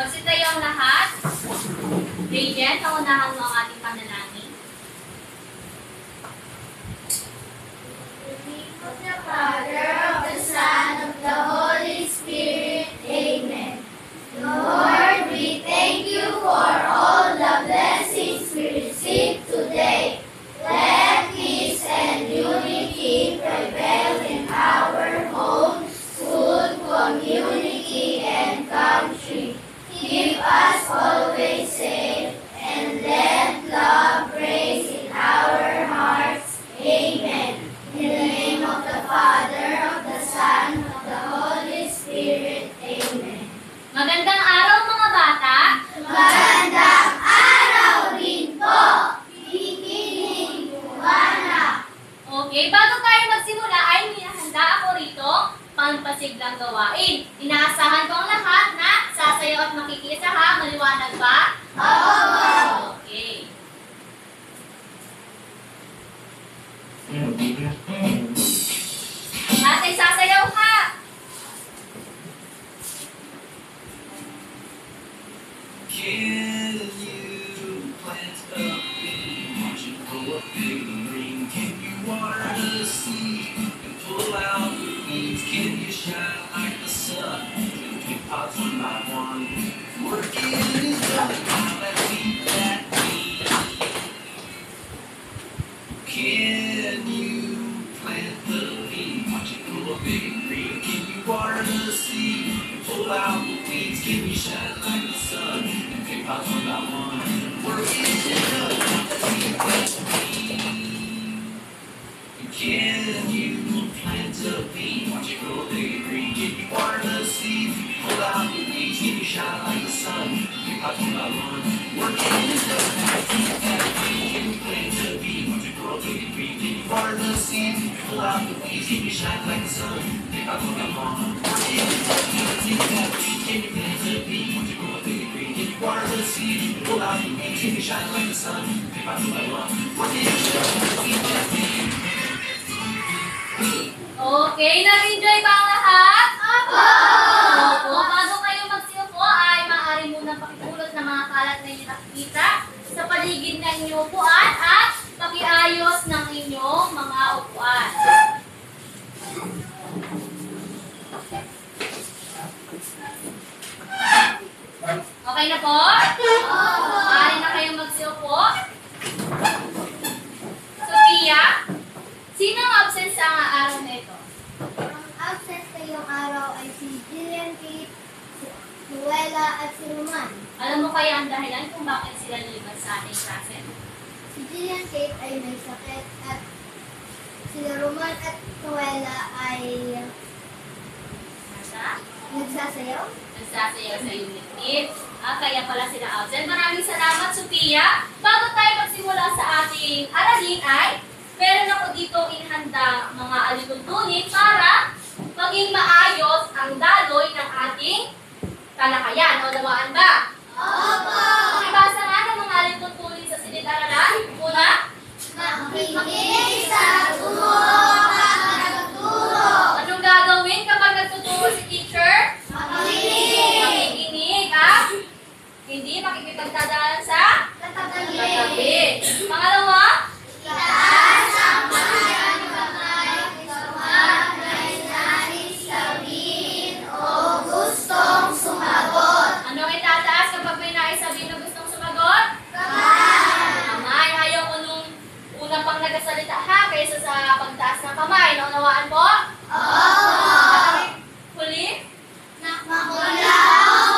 Magsitayo ang lahat. Radiant, naunahan mo ang ating panalangin. In the name of the Father, of the Son, of the Holy Spirit. Amen. Lord, we thank you for all the blessings we received today. Let peace and unity prevail in our home, school, community, and country. Keep us always safe, and let love reign in our hearts. Amen. In the name of the Father, of the Son, of the Holy Spirit. Amen. Magandang araw mga bata! Magandang araw din po! Bikining Buwana! Okay, bago tayo magsimula ay minahanda ako rito pampasiglang gawain. Inaasahan ko ang lahat na sasayaw at makikisa ha. Maliwanag ba? Oo! Okay. Ate, sasayaw ka! Can you plant a seed? Watch it grow up big and green. Can you water the seed and pull out the weeds? Can you shine like the sun and pick pots one by one? Working is done. Now let's eat that weed. Can you plant the seed? Watch it grow up big and green. Can you water the seed and pull out the weeds? Can you shine like the sun and pick pots one by one? Working is done. Now let's eat that weed. Can you plant a bean? Watch it grow big and green. Can you water the seed? Pull out the weeds. Can you shine like the sun? Pick out one by one. Working is done. Now let's eat that weed. Can you plant a bean? Watch it grow big and green. Can you water the seed? Pull out the weeds. Can you shine like the sun? Pick out one by one. Working is done. Now let's eat that weed. Can you plant a bean? Watch it grow big and green. Can you water the seed? Pull out the weeds. Can you shine like the sun? Pick out one by one. Working is done. Now let's eat that weed. Okay, nag-enjoy ba ang lahat? Opo! Opo. Bago kayo magsiupo ay maaari munang pakipulot ng mga kalat na inyong nakikita sa paligid ng inyong upuan at pakiayos ng inyong mga upuan. Okay na po? Maaari na kayong magsiupo. Sophia, sino ang absent sa araw na ito? Ang absent ngayong araw ay si Jillian Kate, si Luella at si Roman. Alam mo kaya ang dahilan kung bakit sila nilipat sa ating klase? Si Jillian Kate ay may sakit at si Roman at Luella ay Nasa? nagsasayaw. Nagsasayaw sa unit meet. Kaya pala sila absent. Maraming salamat, Sophia. Bago tayo magsimula sa ating aralin ay meron ako dito inhanda mga alituntunin para maging maayos ang daloy ng ating talakayan. Naunawaan ba? Opo! Pakibasa nga ng mga alituntunin sa silid-aralan. Una, Makikinig sa guro kapag nagturo. anong gagawin kapag nagtuturo si teacher? Makikinig. Makikinig, ha? Hindi makikipagtadaan sa katabi. Pangalawa, Itaas ang kanyang kamay kapag may nais sabihin o gustong sumagot. anong itataas kapag may nais sabihin na gustong sumagot? Kamay. Kamay. Ayaw ko nung unang pang nagasalita ha, kaysa sa pagtaas ng kamay. Naunawaan po? Oo. Huli? Makulaw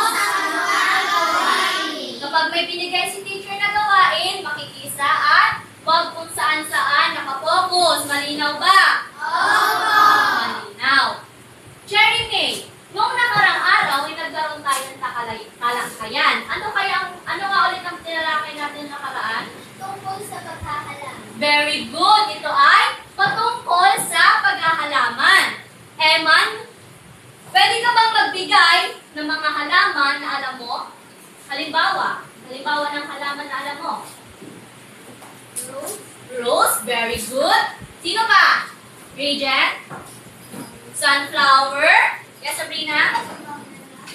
sa mga gawain. Kapag may binigay si teacher na gawain, makikisa at wag kung saan-saan nakapokus. Malinaw ba? Oo. Malinaw. Cherry May, noong nakarang araw, ay nagkaroon tayo ng talakayan. Ano nga ulit ang tinalakay natin nakaraan? Tungkol sa pagkakalam. Very good. Ito ay patungkol sa paghahalaman. Eman, pwede ka bang magbigay ng mga halaman na alam mo? Halimbawa ng halaman na alam mo. Rose, very good. Sino ka? Regent? Sunflower? Yes, Sabrina?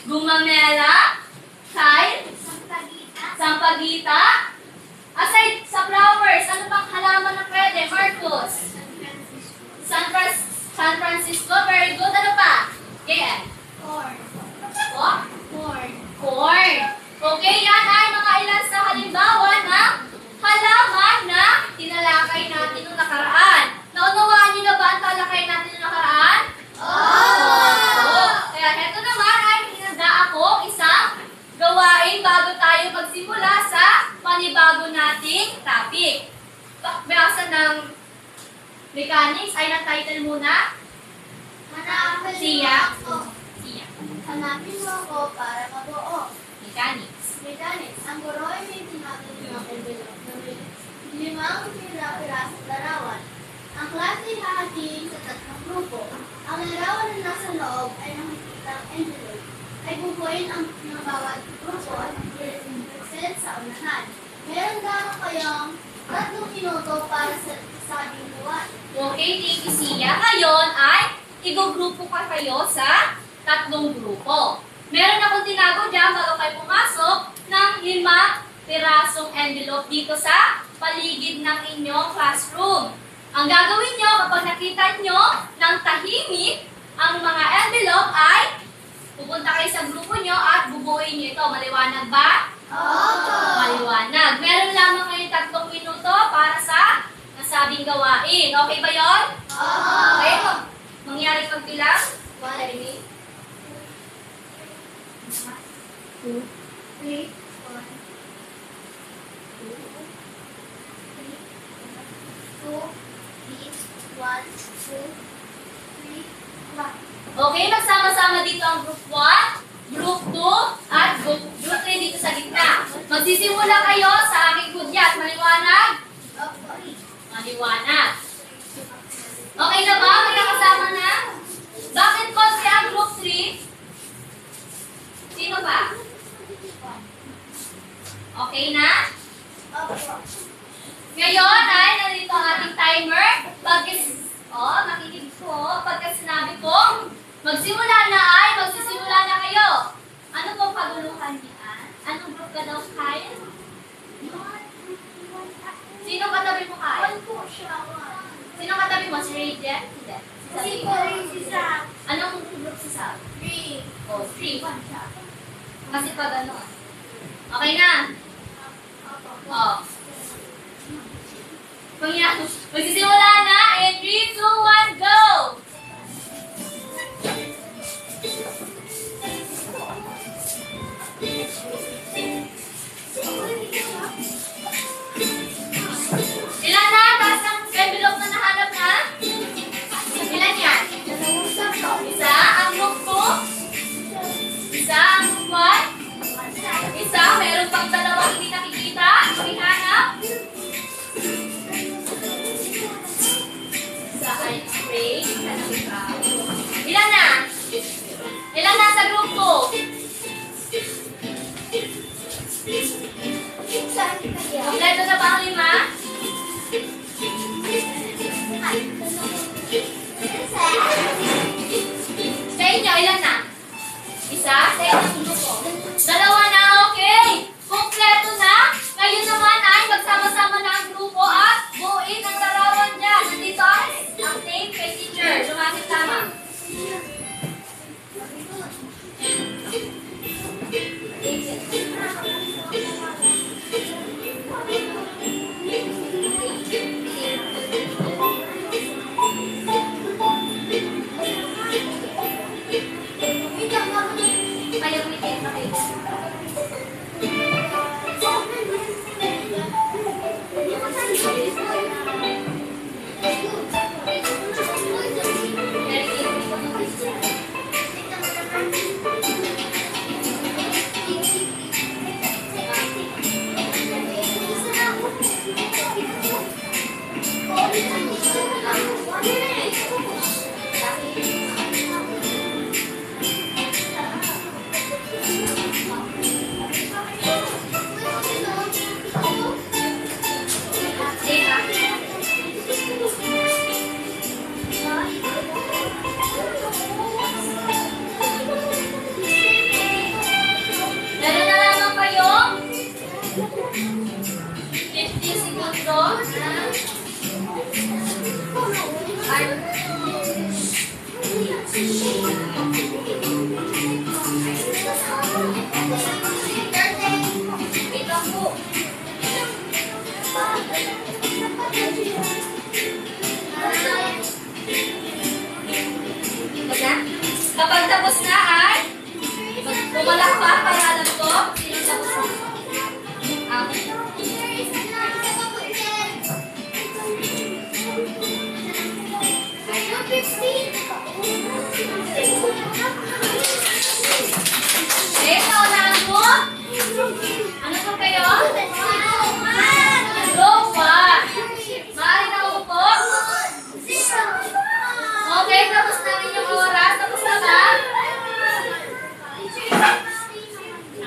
Gumamela? Bagita? Aside sa flowers, ano pang halaman na pwede? Marcos? San Francisco, very good. Ano pa? KM? Corn. What? Corn. Corn. Okay, yan ay mga ilan sa halimbawa ng halaman na tinalakay natin nung nakaraan. Naunawaan niyo na ba ang talakay natin nung nakaraan? Oo. Kaya heto naman ay hinanda ako isang gawain bago tayo magsimula sa panibago nating topic. Basa ng mechanics ay na-title muna. Hanapin Siya. mo ako. Siya. Hanapin mo ako para mabuo. Mechanics. Mechanics. Ang guro ay may tinatawag ng envelope na may 5 pirasong larawan. Ang klase ay hahatiin sa 3 grupo. Ang larawan na nasa loob ay nakikita ang envelope. Ay bubuin ang ng bawat grupo at i-present sa unahan. Meron lamang kayong 3 minuto para sa sabing gawain. Okay, thank you, Sia. Ngayon ay igugrupo ka kayo sa 3 grupo. Meron akong tinago dyan bago kayo pumasok ng 5 pirasong envelope dito sa paligid ng inyong classroom. Ang gagawin nyo kapag nakita nyo ng tahimik ang mga envelope ay pupunta kayo sa grupo nyo at bubuuin nyo ito. Maliwanag ba? Oo! Maliwanag. Meron lamang kayo 3 minuto para sa nasabing gawain. Okay ba yon? Oo! Okay? Mangyari pagbilang? 1, 2, 3, 1, 2, 3, 1. Okay, magsama-sama dito ang group 1, group 2, at group 3 dito sa gitna. Magsisimula kayo sa aking kudyat. Maliwanag? Maliwanag. Okay na ba? May nakasama na? Bakit konti ang group 3? Sino ba? Okay na? Ngayon ay nandito ang ating timer. Makikinig ko. Pagka sinabi ko, magsimula na ay magsisimula na kayo. Ano pong kaguluhan niyan? Anong group ka daw, Kyle? Sino katabi mo, Kyle? Sino katabi mo? Si Radiant? Hindi. Si Sam. Anong group si Sam? 3. Oh, 3. Kasi pag ano. Okay na? Oh. Magsisimula na in 3, 2, 1, go! Ilan na? Taas ang envelope na nahanap na? Ilan yan? Isa? Ang group 2? Isa? Ang group 1? Isa? Meron pang 2 hindi nakikita? Ihanap? Isa ay spray. Ilan na? Ilan na sa group 2? Kompleto na ba ang 5? Sa inyo, ilan na? Isa? Sa inyong grupo? 2 na, okay. Kompleto na. Ngayon naman ay magsama-sama na ang grupo at buuin ang larawan dyan. Nandito ang tape kay teacher. Lumapit tama. Kayo umitin pa kayo. Kapag tapos na ay pumalakpak para alam ko sino tapos na. Okay, paunahan mo. Ano po kayo? Group 1. Maaari na upo. Okay, tapos na rin yung oras. Tapos na ba?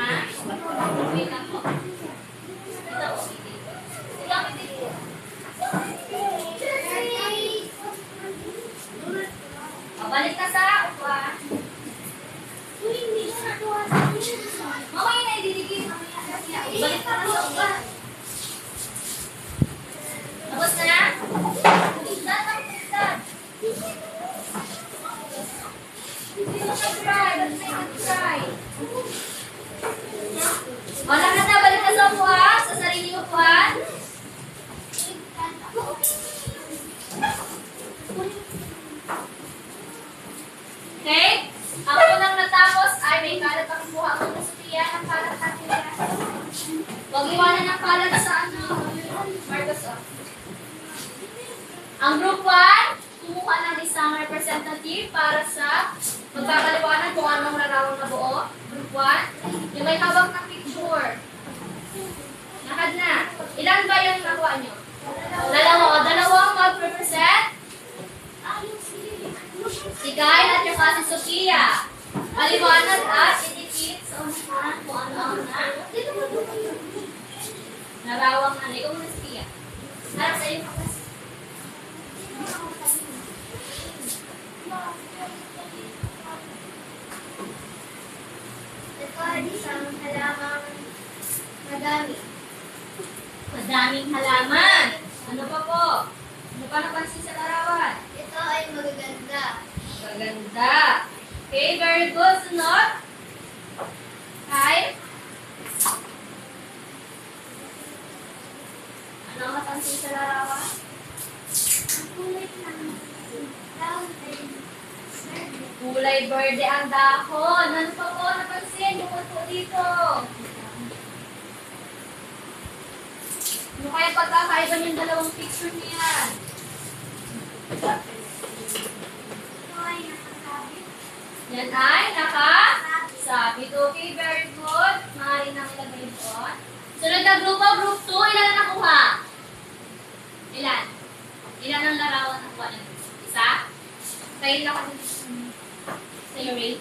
Ha? Wait lang po. Ito po. Ilang dito. Balik ka sa upuan. Mamaya na ididikit. Balik ka na sa upuan. Tapos na? Dad, dad. Try. O, lahat na. Balik ka sa upuan. Sa sarili upuan. Okay? Ang unang natapos ay may kalat ang buha mo na Sophia ng kalat natin. Huwag iwanan ng kalat sa ano. Marcos, oh. Ang group 1, kumuha ng isang representative para sa magpapaliwanag kung anong larawang na buo. Group 1, yung may hawak na picture. Nakad na. Ilan ba yung nakuha nyo? Dalawa. Dalawang mag-represent. Si Kyle at yung si Sophia. Paliwanag at indicate sa unahan kung ano ang narawang ano. Ikaw muna, Sophia. Harap sa iyo. Ito ay isang halamang madami. Madaming halaman. Ano pa po? Ano pa napansin sa larawan? Ito ay magaganda. Maganda. Okay, very good. Sunod. Kyle? Ano ang napansin sa larawan? Ang kulay ng dahon ay verde. Kulay verde ang dahon. Ano pa po napansin? Bukod po dito. Ano kaya pagkakaiba yung dalawang picture niyan? Ito ay nakasabit. Yan ay nakasabit. Okay, very good. Maaari nang ilagay doon. Sunod na grupo, group 2. Ilan na nakuha? Ilan? Ilan ang larawan nakuha ng group? Isa? Kayo lang ako sa'yo, Ray.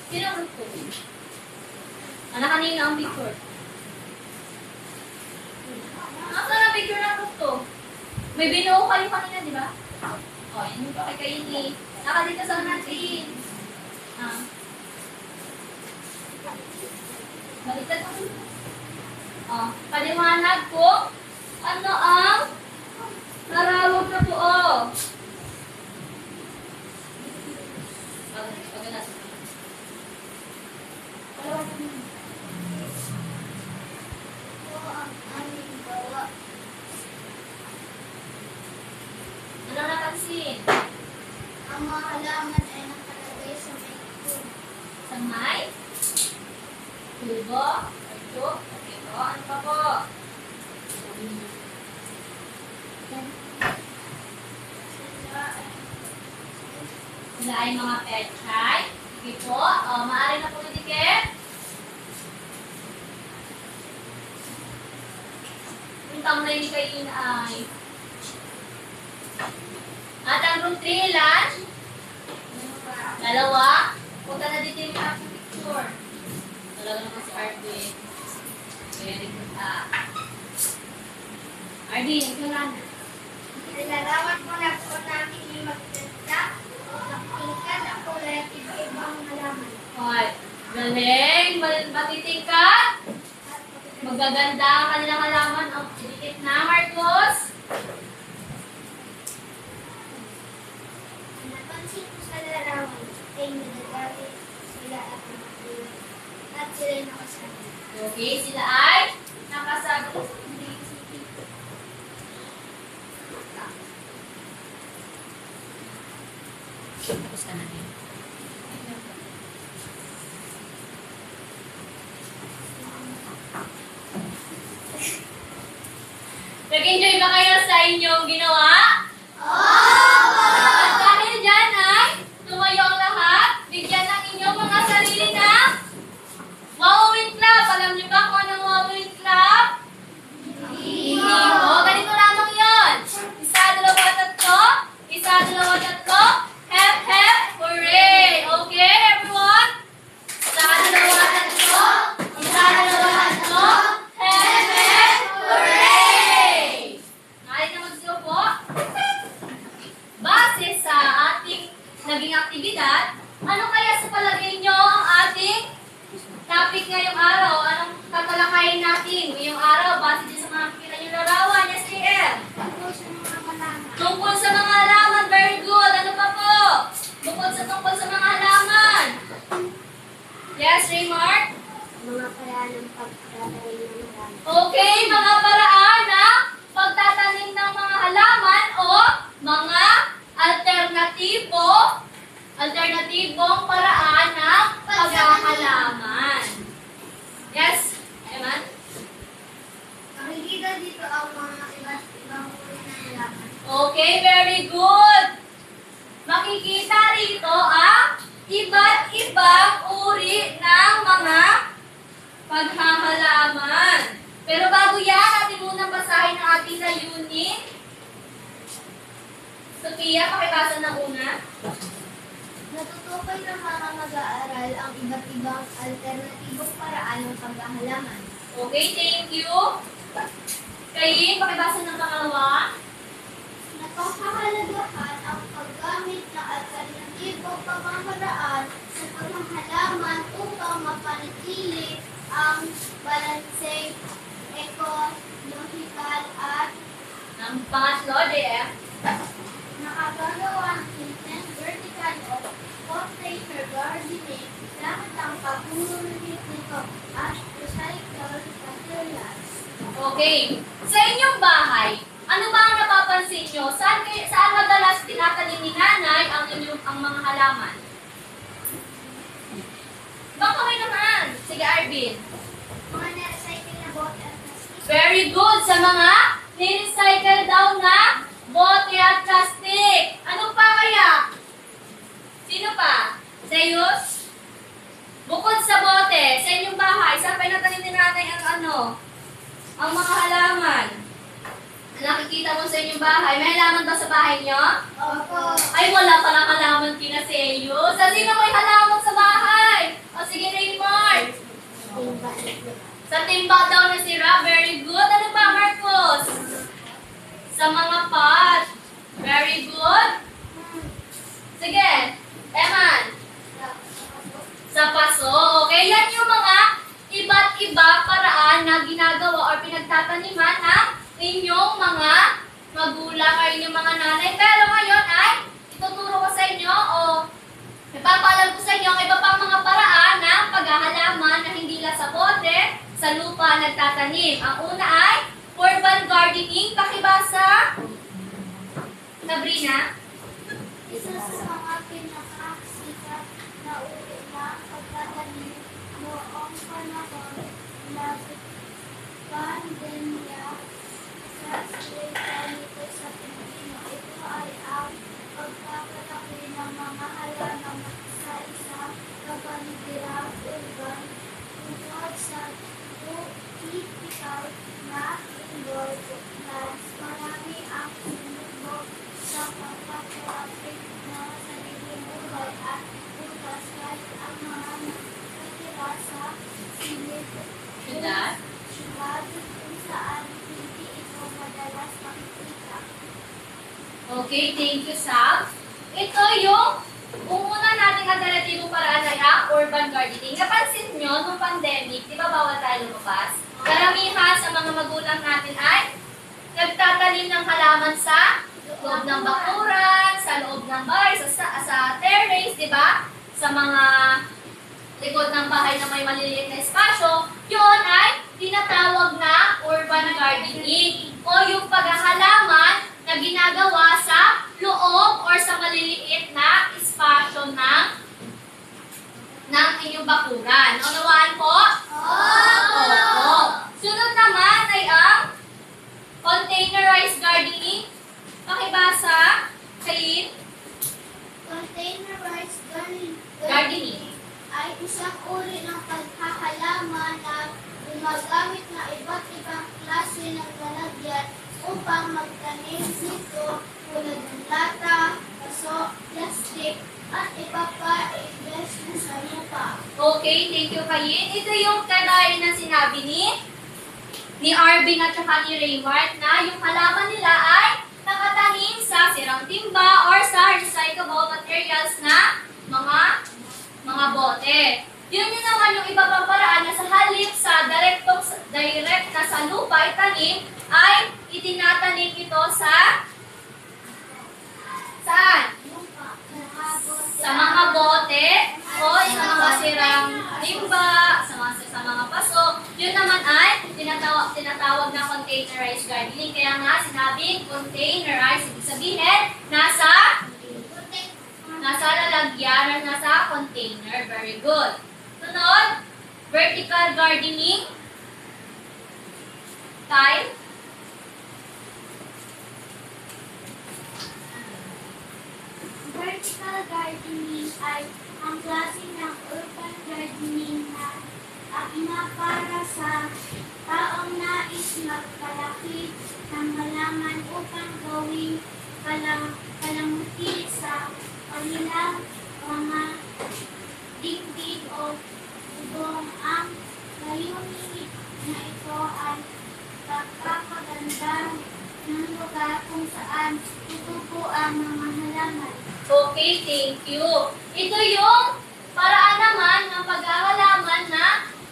Sino ang group 2? Ano kanina ang picture? Nasaan ang picture ng group 2? May binuo kayo kanina, di ba? O, yun yung kay Kaini. Naka dito sa natin. Baliktad mo. O, paliwanag ko ano ang larawag na buo. Pag-alas. Paliwanag mo. Ito ang aming gawa. Ano napansin? Ang mga halaman ay nakalagay sa may tubo. Sa may? Tubo? Tubo? Okay po. Ano pa po? Sila ay mga pechay. Okay po. O, maaari na po idikit. Yung tamlay ni Kain ay at ang room 3 ilan? Dalawa. Punta na dito yung aking picture. Talaga naman si Arvin. Very good. Arvin, ikaw lang. Nilalawan ko na po namin yung maganda o magtingkad ang kulay at iba-ibang halaman. Okay. Galing. Matitingkad. Magaganda ang kanilang halaman. O, dikit na, Marcos. Napansin ko sa larawan ay nagagalit sila at nakatulog. At sila nakasabi. Okay, sila ay nakasabi. Tapos ka na din. ba kayo sa inyong ginawa? Opo! At dahil dyan ay tumayo ang lahat, bigyan ng inyong mga sarili ng wawawin clap. Alam niyo ba kung anong wawawin clap? Hindi po. Ganito lamang yun. Isa, dalawa, tatlo. Isa, dalawa, tatlo. Hep, hep, hooray. Okay, everyone? Isa, dalawa, tatlo. Isa, dalawa, tatlo. Hep, hep, hooray. Ngayon na magsigaw po. Base sa ating naging aktibidad, ano kaya sa palagay nyo ang ating topic ngayong araw? Anong tatalakayin natin ngayong araw? Base din sa mga nakikita nyo larawan. Yes, JL. Tungkol sa mga halaman. Very good. Ano pa po? Tungkol sa mga halaman. Yes, Raymart? Mga paraan ng pagtatanim ng halaman. Okay, mga paraan ng pagtatanim ng mga halaman o mga alternatibong paraan ng paghahalaman. Yes, Eman? Makikita dito ang mga iba't ibang uri ng halaman. Okay, very good. Makikita rito ang iba't ibang uri ng mga paghahalaman. Pero bago yan, atin munang basahin ang ating na unit. Sophia, pakibasa ng una. Natutukoy ng mga mag-aaral ang iba't ibang alternatibong paraan ng paghahalaman. Okay, thank you. Kayin, pakibasa ng pangalawa. Napakahalagahan ang paggamit ng alternatibong pamamaraan sa paghahalaman upang mapanatili ang balanseng ekonomikal at Ang pangatlo, JF. nakagagawa ng intense vertical o container gardening gamit ang pagmumulit nito at recycled materials. Okay. Sa inyong bahay, ano ba ang napapansin nyo? Saan madalas tinatanim ni nanay ang mga halaman? Baka may naman. Sige, Arvin. Mga na-recycle na bote at plastic. Very good. Sa mga ni-recycle daw na bote at plastic. Ano pa kaya? Sino pa? Zeus? Bukod sa bote, sa inyong bahay, saan pa natanim ni nanay ang mga halaman? Nakikita mo sa inyong bahay. May halaman ba sa bahay nyo? Opo. Ay, wala palang halaman kina Zeus. Sa sino may halaman sa bahay? O sige, Raymart. Sa timba daw na si Rob. Very good. Ano pa, Marcos? Sa mga pot. Very good. Sige. Eman. Sa paso. Okay, yan yung mga iba't iba paraan na ginagawa or pinagtataniman ng inyong mga magulang or inyong mga nanay. Pero ngayon ay ituturo ko sa inyo o ipapaalam ko sa inyo ang iba pang mga paraan ng paghahalaman na hindi lang sa bote, sa lupa nagtatanim. Ang una ay urban gardening. Pakibasa. Sabrina. Isa sa mga pinakasikat na uri na pagtatanim noong panahon na pandemya sa salita nito sa Pilipino. Ito ay ang pagpapalaki ng mga halaman sa isang kapaligiran urban tungkol sa typical na indoor plants. Marami ang sinubok sa pagpapalapit na sariling buhay at bukas kahit ang mga nakatira sa silid Syudad. kung saan hindi ito madalas makikita. Okay, thank you, Sab. Ito yung una nating alternatibong paraan ay ang urban gardening. Napansin nyo, nung pandemic, di ba bawal tayo lumabas? Karamihan sa mga magulang natin ay nagtatanim ng halaman sa loob ng bakuran, sa loob ng bahay, sa terrace, di ba? Sa mga likod ng bahay na may maliliit na espasyo, yun ay tinatawag na urban gardening o yung paghahalaman na ginagawa sa loob or sa maliliit na espasyo ng inyong bakuran. Naunawaan po? Oo! Sunod naman ay ang containerized gagamit na iba't ibang klase ng lalagyan upang magtanim nito tulad ng lata, paso, plastic, at iba pa i-invest na sa lupa. Okay, thank you, Kayin. Ito yung kagaya na sinabi ni Arvin at saka ni Raymart na yung halaman nila ay nakatanim sa sirang timba or sa recyclable materials na mga bote. Yun naman yung iba pang paraan na sa halip sa direct na sa lupa itanim ay itinatanim ito sa saan? Sa mga bote o sa mga sirang timba, sa mga paso. Yun naman ay tinatawag na containerized gardening. Kaya nga sinabing containerized, ibig sabihin nasa lalagyan or nasa container. Very good. Sunod, vertical gardening. Tile. Vertical gardening ay ang klase ng urban gardening na para sa taong nais magpalaki ng halaman upang gawing palamuti sa kanilang mga dingding o bubong. Ang layunin na ito ay pagpapaganda ng lugar kung saan tutubo ang mga halaman. Okay, thank you. Ito yung paraan naman ng paghahalaman na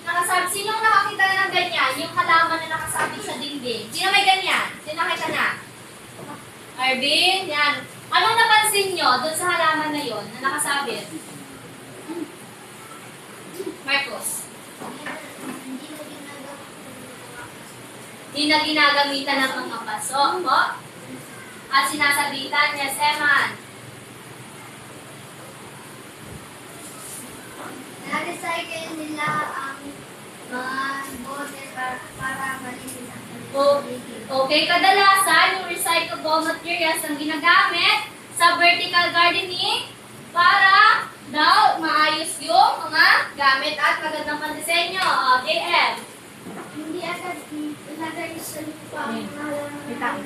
nakasabit. Sinong nakakita na ng ganyan? Yung halaman na nakasabit sa dingding. Sino may ganyan? Sino nakita na? Arvin, yan. Anong napansin nyo doon sa halaman na yon na nakasabit? Marcos. Hindi na ginagamitan ng mga paso. Po? At sinasabitan, yes, Eman. Na-recycle nila ang mga bote para malinis ang Okay, kadalasan yung recyclable materials ang ginagamit sa vertical gardening para daw maayos yung mga gamit at magandang pandisenyo. JM. Hindi agad ilagay sa lupa ang mga halaman.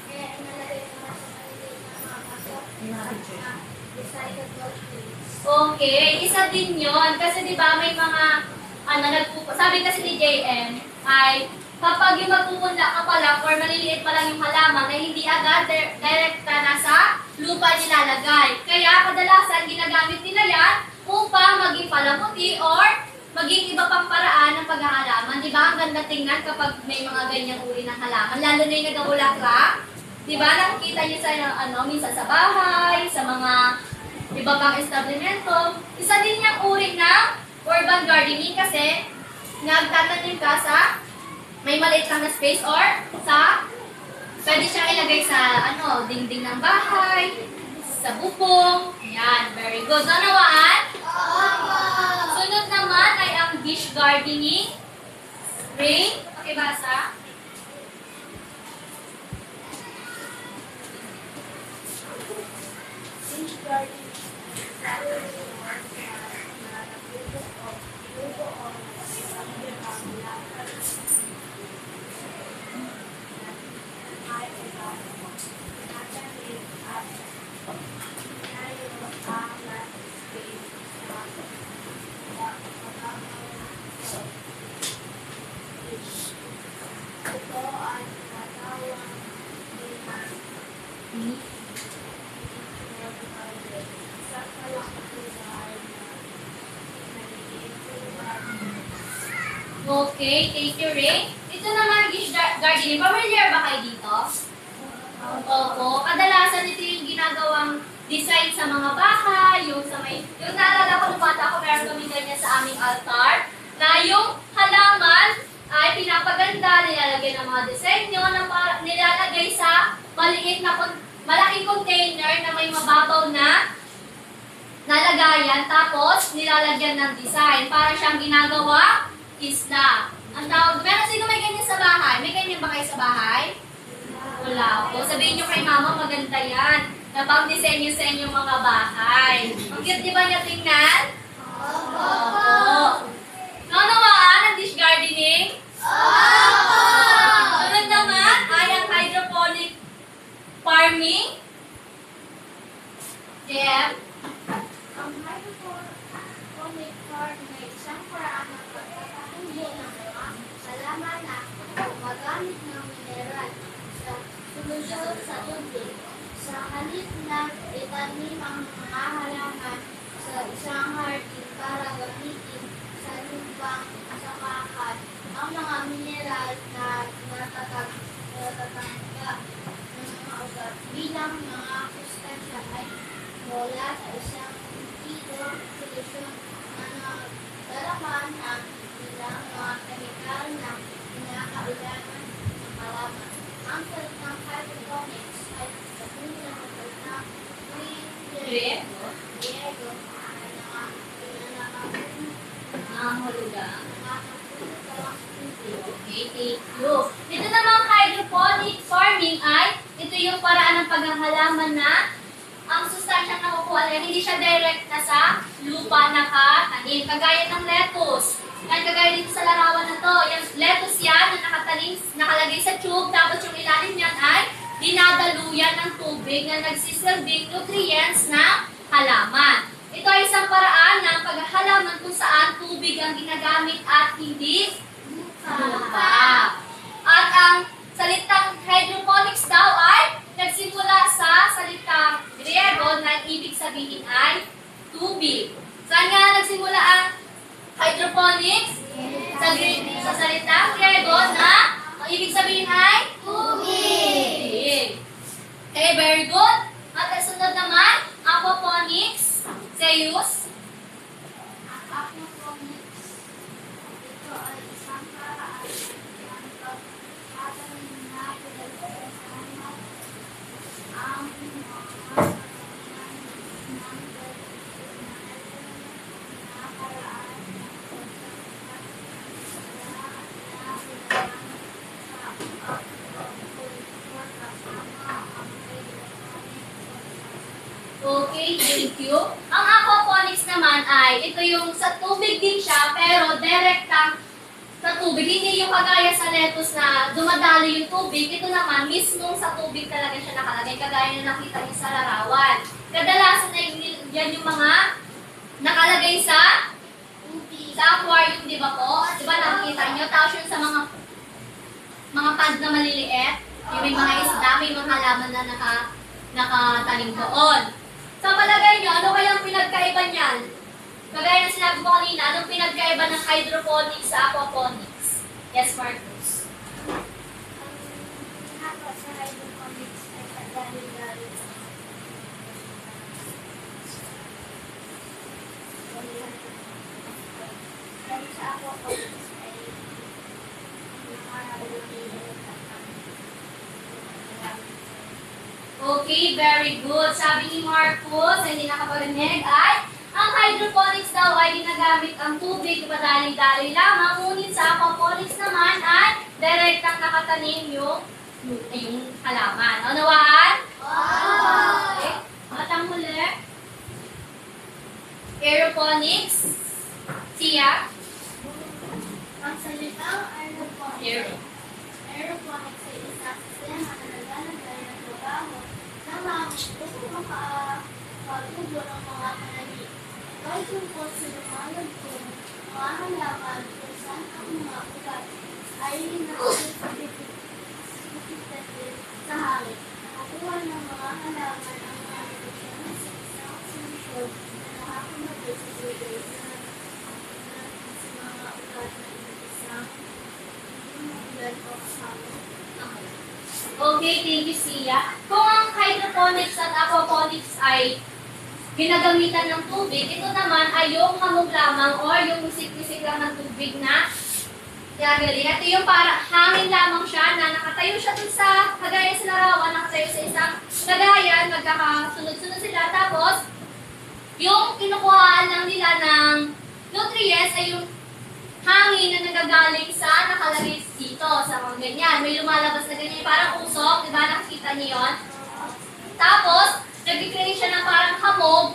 Kaya inalagay naman sa maliit na mga pasok na recyclable tools. Okay, isa din yun. Kasi di ba may mga, sabi kasi ni JM, ay kapag yung magpupunta ka pa lang or maliliit pa lang yung halaman ay hindi agad direkta na sa lupa nilalagay. Kaya kadalasan ginagamit nila yan upang maging palamuti or maging iba pang paraan ng paghahalaman. Di ba ang ganda tingnan kapag may mga ganyang uri ng halaman, lalo na yung nagabulaklak. Di ba nakikita niyo sa minsan sa bahay, sa mga iba pang establishmento. Isa din yung uri ng urban gardening kasi nagtatanim ka sa may maliit lang na space or pwede siyang ilagay sa dingding ng bahay, sa bubong. Ayan, very good. Nanawaan? Sunod naman ay ang dish gardening. Rain, pakibasa. Dish gardening. Okay, thank you, Ray. Ito naman, dish gardening. Familiar ba kayo dito? Opo. Kadalasan ito yung ginagawang design sa mga bahay, yung naalala ko nung bata ko, meron kami ganyan sa aming altar, na yung halaman ay pinapaganda, nilalagay ng mga disenyo, na nilalagay sa malaking container na may mababaw na nalagayan, tapos nilalagyan ng design para siyang ginagawa isla. Ang tawag, meron sino may ganyan sa bahay? May ganyan ba kayo sa bahay? Wala po. Sabihin nyo kay mama, maganda yan. Na pang disenyo sa inyong mga bahay. Ang cute, di ba niya tingnan? Opo. Nanawaan ang dish gardening? itanim ang mga halaman sa isang hardin para gamitin sa lupang asakakan ang mga mineral na natatangga ng mga ugat bilang mga sustansya ay mula sa isang sentido solusyon na nagdaraman ng ilang mga kemikal na kinakailangan ng halaman. Ang salitang hydroponics ay kasunod ng salitang Griego. Griego na Mahulugang. nakakatulog sa mga Okay, thank you. Ito namang hydroponic farming ay, ito yung paraan ng paghahalaman na ang sustansyang nakukuha nila, hindi siya direct na sa lupa nakatanim. Kagaya ng lettuce. Yan, kagaya dito sa larawan na to. Yung lettuce yan na nakatanim, nakalagay sa tube, tapos yung ilalim niyan ay dinadaluyan ng tubig na nagsisilbing nutrients na halaman. Ito ay isang paraan ng paghahalaman kung saan tubig ang ginagamit at hindi lupa. At ang salitang hydroponics daw ay nagsimula sa salitang Griego na ibig sabihin ay tubig. Saan nga nagsimula ang hydroponics? Sa salitang Griego na ang ibig sabihin ay tubig. Okay, very good. At sunod naman, aquaponics. Zeus. aquaponics. Ito ay isang paraan ng pagtatanim na pinagkakasahan ang mga pagtatanim ng na paraan ng Okay, thank you. Ang aquaponics naman ay, ito yung sa tubig din siya, pero direktang sa tubig. Hindi yung kagaya sa lettuce na dumadali yung tubig. Ito naman, mismong sa tubig talaga siya nakalagay, kagaya na nakita niyo sa larawan. Kadalasan na yan yung mga nakalagay sa aquarium, di ba po? Di ba nakikita niyo? Tapos yun sa mga pond na maliliit, yung may mga isda, may mga halaman na nakatanim doon. Sa palagay nyo, ano kayang pinagkaiba niyan? Kagaya na sinabi ko kanina, anong pinagkaiba ng hydroponics sa aquaponics? Yes, Marcus. sa hydroponics ay kadali-dali dahil sa aquaponics ay Okay, very good. Sabi ni Marcus, hindi nakaparinig, ay ang hydroponics daw ay ginagamit ang tubig padali-dali lamang, ngunit sa aquaponics naman ay direktang nakatanim yung halaman. Unawaan? Okay. At ang huli, aeroponics. Siya? ang salitang aeroponics. Aeroponics ay isang sistema na naglalagay ng trabaho na upang makapagtubo ng mga pananim. Ito ay tungkol sa lumayag kung mga halaman kung saan ang mga ugat ay nakasipit sa hangin. Nakukuha ng mga halaman ang mga nutrients sa isang solusyon na nakakamagay sa tubig na sa mga ugat na isang ugat o kasama. Okay, thank you, Sia. Kung ang hydroponics at aquaponics ay ginagamitan ng tubig, ito naman ay yung hamog lamang or yung musik-musik lang ng tubig na gagaling. Ito yung para hangin lamang siya na nakatayo siya dun sa kagaya sa larawan, nakatayo sa isang lagayan, magkakasunod-sunod sila. Tapos, yung kinukuhaan lang nila ng nutrients ay yung hangin na nagagaling sa nakalagay dito, sa mga ganyan. May lumalabas na ganyan, parang usok, di ba? Nakikita niyo yun? Tapos, nag-create siya ng parang hamog,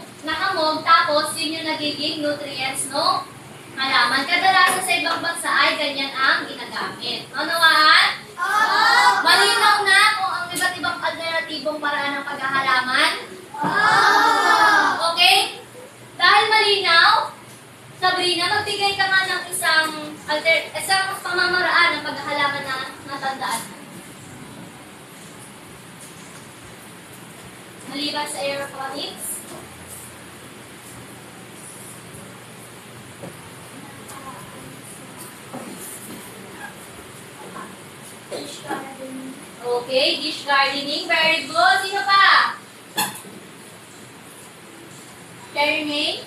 tapos yun yung nagiging nutrients no halaman. Kadalasan sa ibang bansa ay ganyan ang ginagamit. Unawaan? Malinaw na kung ang iba't ibang alternatibong paraan ng paghahalaman? Okay? Dahil malinaw, Sabrina, magbigay ka nga ng isang pamamaraan ng paghahalaman na natandaan. Maliban sa aeroponics. Fish garden. Okay, dish gardening. Very good. Sino pa? Cherry May?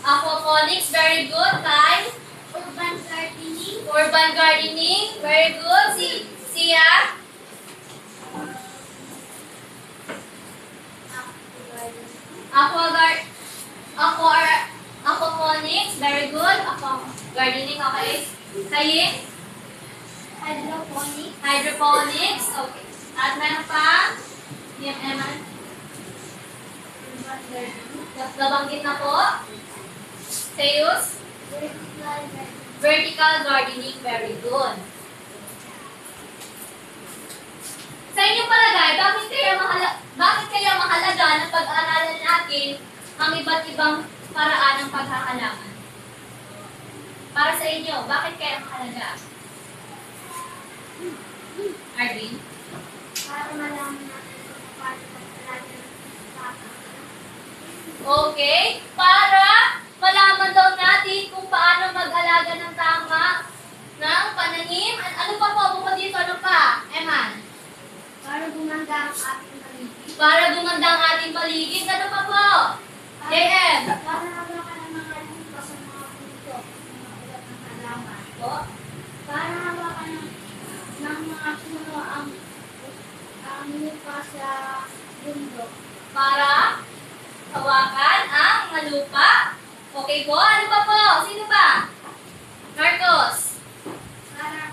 Aquaponics. Very good. Kyle? Urban gardening. Urban gardening. Very good. Sia? Aquaponics. Very good. Gardening. Okay. Kayin? Hydroponic. Hydroponics. Okay. At meron pa? Eman? Urban gardening. Nabanggit na po. Teus? Vertical gardening. Vertical gardening. Very good. Sa inyong palagay, bakit kaya mahalaga na pag-aralan natin ang iba't ibang paraan ng paghahalaman? Para sa inyo, bakit kaya mahalaga? Arvin? Para malaman natin kung paano pag-alaga ng bata. Okay, para malaman daw natin kung paano mag-alaga ng tama ng pananim. Ano pa po? Bukod dito, ano pa? Eman? Para gumanda ang ating paligid. Para gumanda ang ating paligid. Ano pa po? JM? Para hawakan ng mga lupa sa mga puto, mga ulat ng halaman. Po? Para hawakan ng mga puno ang lupa sa bundok. Para hawakan ang mga lupa. Okay po? Ano pa po? Sino pa? Marcos? Para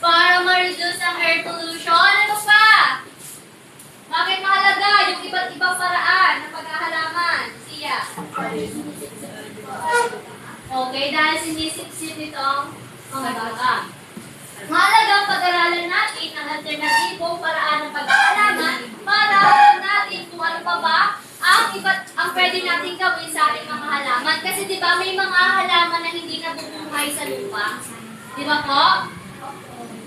Para ma-reduce ang air pollution. Ano pa? Bakit mahalaga yung iba't ibang paraan ng paghahalaman? Siya? Okay, dahil sinisip-sip itong mga bata. Mahalagang pag-aralan natin ang alternatibong paraan ng paghahalaman para alam natin kung ano pa ba ang pwede natin gawin sa ating mga halaman. Kasi di ba may mga halaman na hindi nabubuhay sa lupa? Di ba po?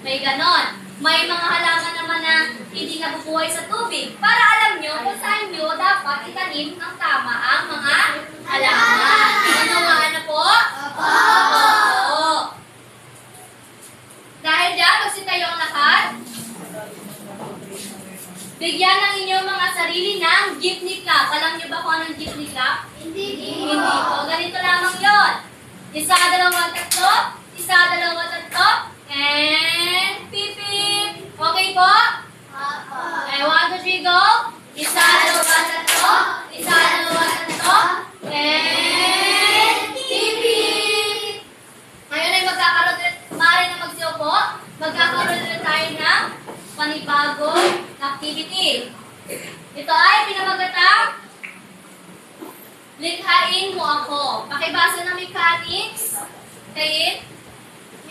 May ganon. May mga halaman naman na hindi nabubuhay sa tubig. Para alam nyo kung saan nyo dapat itanim ang tama ang mga halaman. Nanawaan na po? Oo. Dahil dyan, magsitayo ang lahat. Bigyan ng inyong mga sarili ng jeepney clap. Alam nyo ba kung anong jeepney clap? hindi Hindi po. Ganito lamang yon. Isa, dalawa, tatlo. Isa, dalawa, tatlo. And pipip. Okay po? Okay, 1, 2, 3, go. Isa, dalawa, tatlo. Isa, dalawa, tatlo. And pipip. Ngayon ay maaari na magsiupo. Magkakaroon na tayo ng panibagong activity. Ito ay pinamagatang likhain mo ako. Pakibasa ng mechanics. Kayin?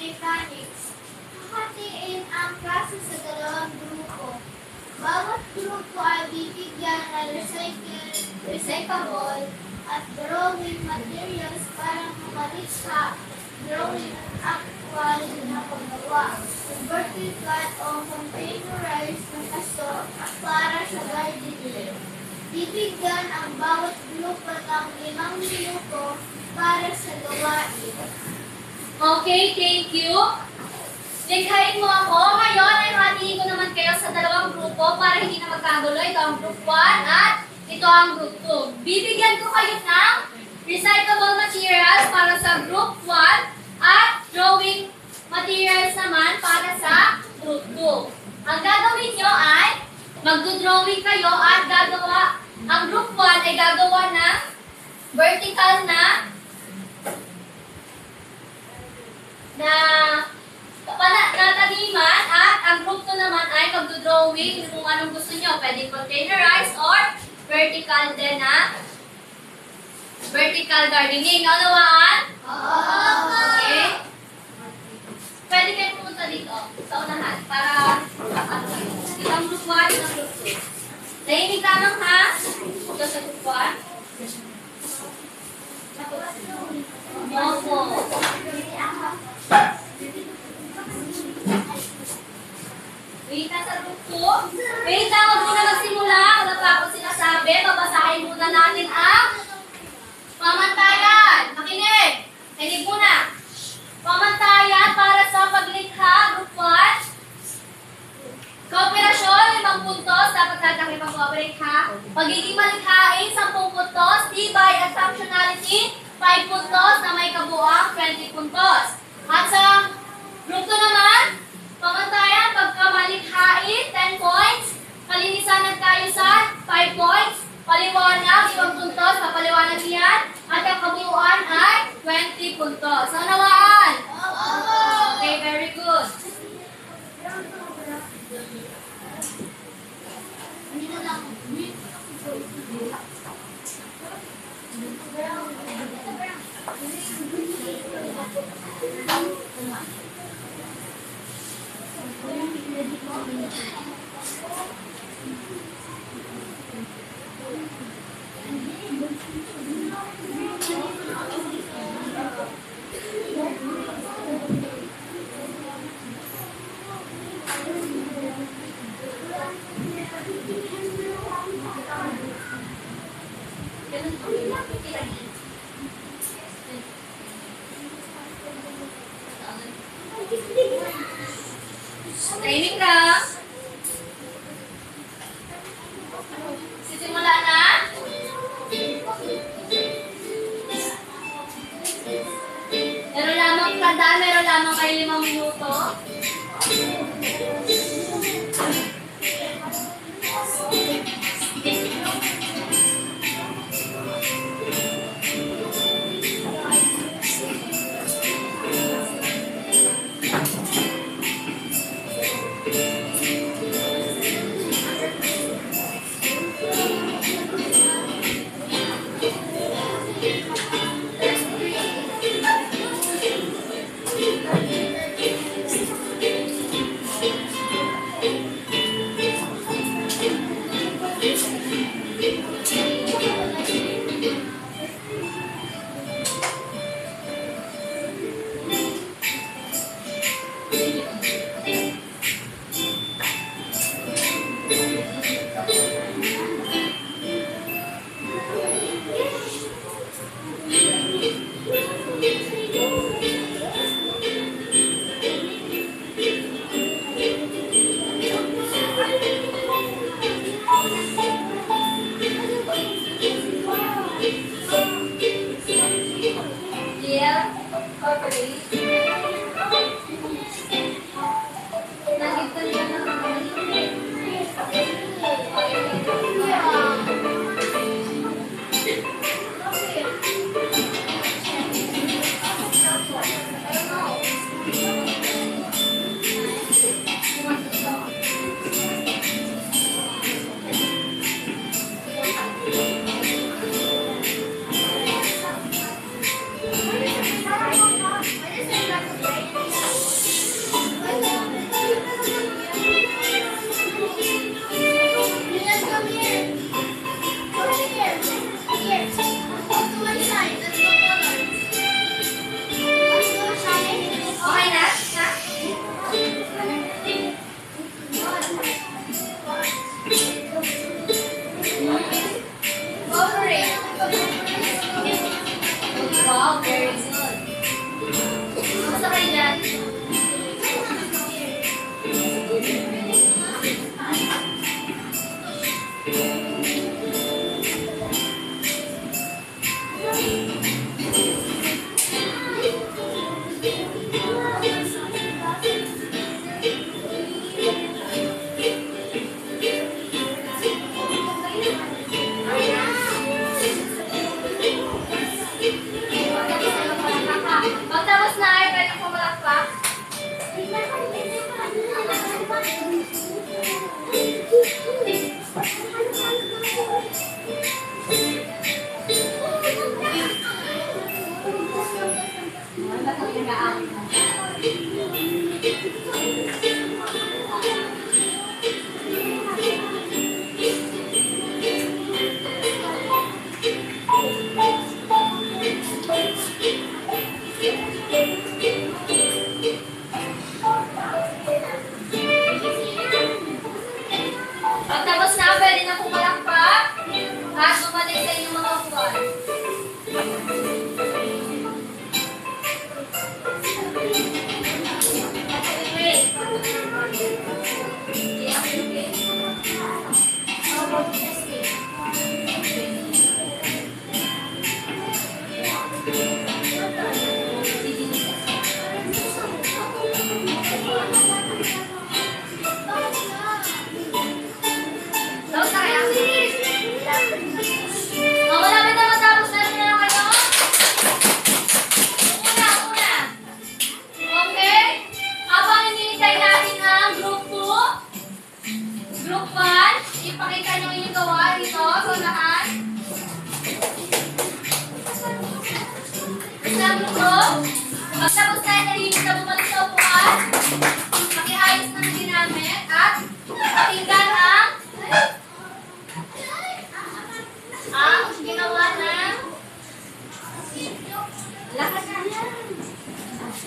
mechanics. Hahatiin ang klase sa dalawang grupo. Bawat grupo ay bibigyan ng recyclable at drawing materials para makalikha drawing actual na paggawa. Vertical o containerized na kaso para sa gardening. Bibigyan ang bawat grupo ng 5 minuto para sa gawain. Okay, thank you. Likhain mo ako. Ngayon ay hatiin ko naman kayo sa dalawang grupo para hindi na magkagulo. Ito ang group 1 at ito ang group 2. Bibigyan ko kayo ng recyclable materials para sa group 1 at drawing materials naman para sa group 2. Ang gagawin nyo ay magdo-drawing kayo at ang group 1 ay gagawa ng vertical na taniman at ang group 2 naman ay magdo-drawing kung anong gusto nyo. Pwede containerized or vertical din na vertical gardening. Naunawaan? Okay. Pwede kayo pumunta dito sa unahan para isang group 1, isang group 2. Tahimik tamang ha? Ito sa group 1. Opo. Wait, nasa group 2. Wait lang, huwag muna magsimula. Wala pa ako sinasabi. Babasahin muna natin ang pamantayan. Makinig. Kinig muna. Pamantayan para sa paglikha, group 1. Kooperasyon, 5 puntos. Dapat natin mag-cooperate ha. Pagiging malikhain, 10 puntos. Tibay at functionality, 5 puntos na may kabuang 20 puntos. At sa group 2 naman, pamantayan, pagkamalikhain, 10 points. Kalinisan at kaayusan, 5 points. Paliwanag, 5 puntos. Papaliwanag niyan. At ang kabuuan ay 20 puntos. Naunawaan? Okay, very good. Training lang. Sisimula na. Meron lamang tandaan, meron lamang kayo 5 minuto. Pagtapos na ay pwede po malakpak. At bumalik sa inyong mga upuan. Okay. Tapos na kaya? Malapit na matapos na rin na kayo. Una. Okay? Habang hinihintay natin ang group 2, group 1, ipakita nyo yung gawa dito sa lahat. Sa group 2, pagtapos tayo nalinis na bumalik sa upuan, pakiayos na ng ginamit at pakinggan ang ginawa ng lakas na yan.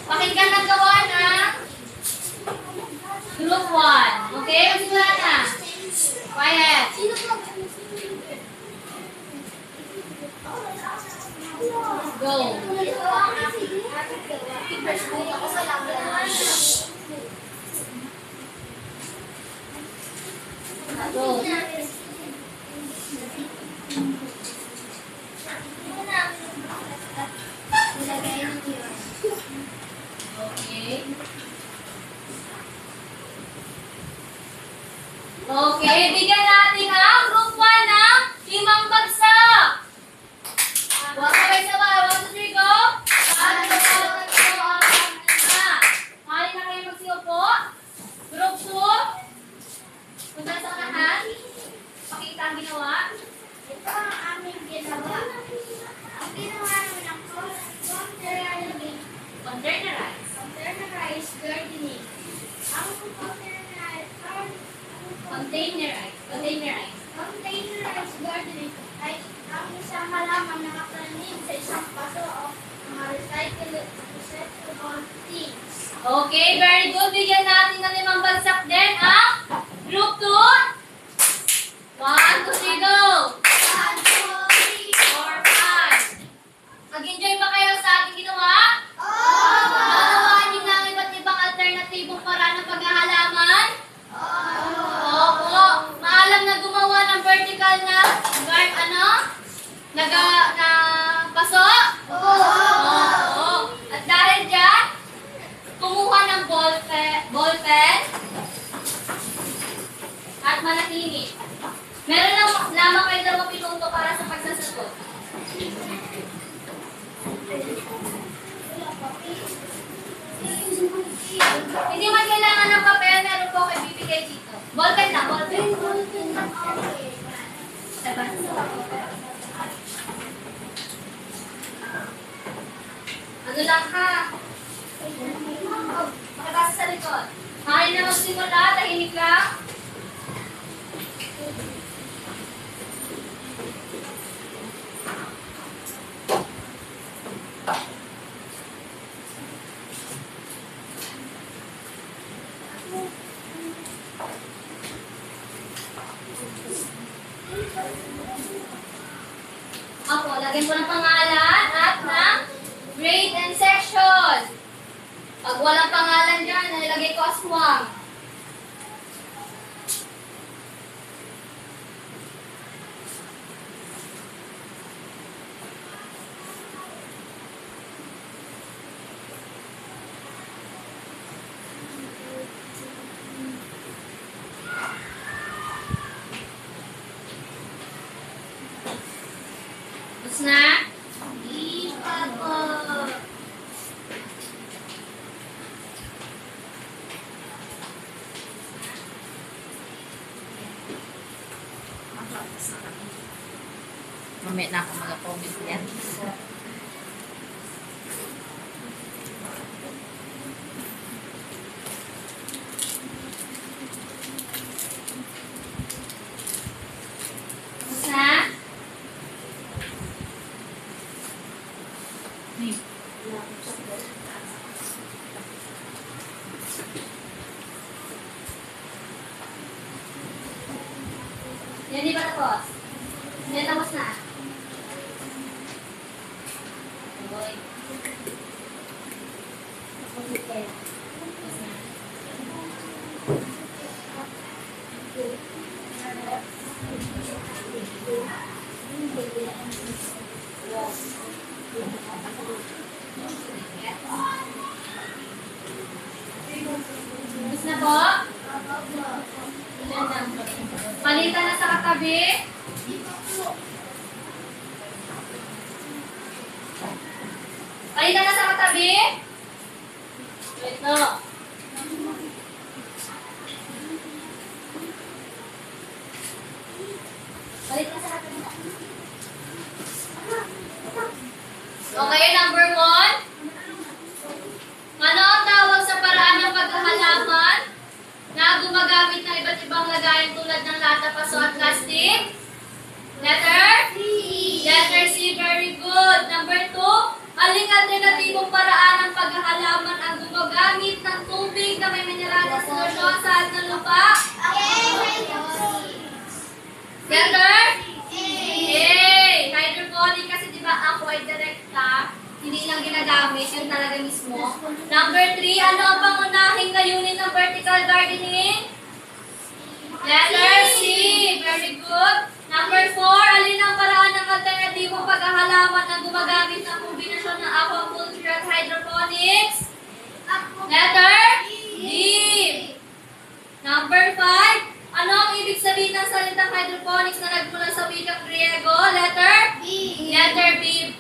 Pakinggan ang gawa ng group 1. Okay? Magsimula na. Quiet. Go. Go. Okay. Okay, bigyan natin ang group 1 ng 5 bagsak. Huwag sabay-sabay. 1, 2, 3, go. Mali na kayo magsiupo. Group 2. Punta sa unahan. Pakita ang ginawa. Ito ang aming ginawa. Ang ginawa namin ang containerized gardening. Ang containerized gardening ay ang isang halaman na nakatanim sa isang paso o mga recyclable things. Okay, very good. Bigyan natin ng 5 bagsak din ang group 2. 1, 2, 3, go. 1, 2, 3, 4, 5. Nag-enjoy ba kayo sa ating ginawa? Oo! Nagawa niyo ng iba't ibang alternatibong paraan ng paghahalaman? Opo. Maalam na gumawa ng vertical na na paso? Oo. At dahil dyan, kumuha ng ball pen at manatili. Meron lang lamang kayo 2 minuto para sa pagsasagot. Hindi man kailangan ng papel, meron po kayo bibigay dito. Ballpen na, ballpen. Ano lang ha? Makibasa sa likod. Mahal na magsimula, tahimik lang. Ako, lagyan ko ng pangalan at ng grade and section. Pag walang pangalan dyan, nilagay ko aswang. Tapos na? Ipa po. Mamaya na ako mag-comment yan. Tapos na? Yan, di ba tapos? Yan, tapos na. Okay. Tapos na. Tapos na po? Palitan na sa katabi. Palitan na sa katabi. Ito. Palitan sa katabi. Okay, number 1. Ano ang tawag sa paraan ng paghahalaman na gumagamit ng iba't ibang lagayan tulad ng lata, paso at plastic? Letter? C. Letter C, very good. Number 2, aling alternatibong paraan ng paghahalaman ang gumagamit ng tubig na may mineral na solusyon sa halip ng lupa? Letter? A. Hydroponic kasi diba ako ay direkta, hindi lang ginagamit, yun talaga mismo. Number 3, ano ang pangunahing layunin ng vertical gardening? Letter C. Very good. Number 4, alin ang paraan ng alternatibong paghahalaman na gumagamit ng kombinasyon ng aquaculture at hydroponics? Letter D. Number 5, ano ang ibig sabihin ng salitang hydroponics na nagmula sa wikang Griego? Letter B. Letter B.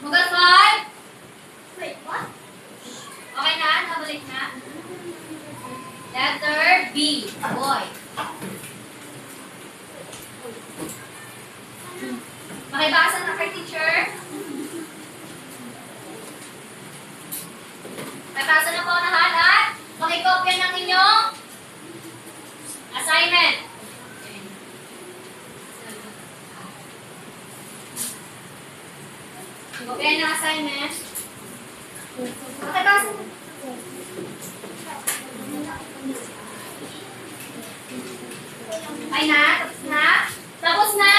Mugat 5. Wait, what? Okay na? Nabalik na? Letter B. Boy. Makibasa na kay teacher. Makibasa na po lahat at makikopya ng inyong assignment. Kopya ng assignment. Makibasa na. Ay na? Tapos na? Tapos na?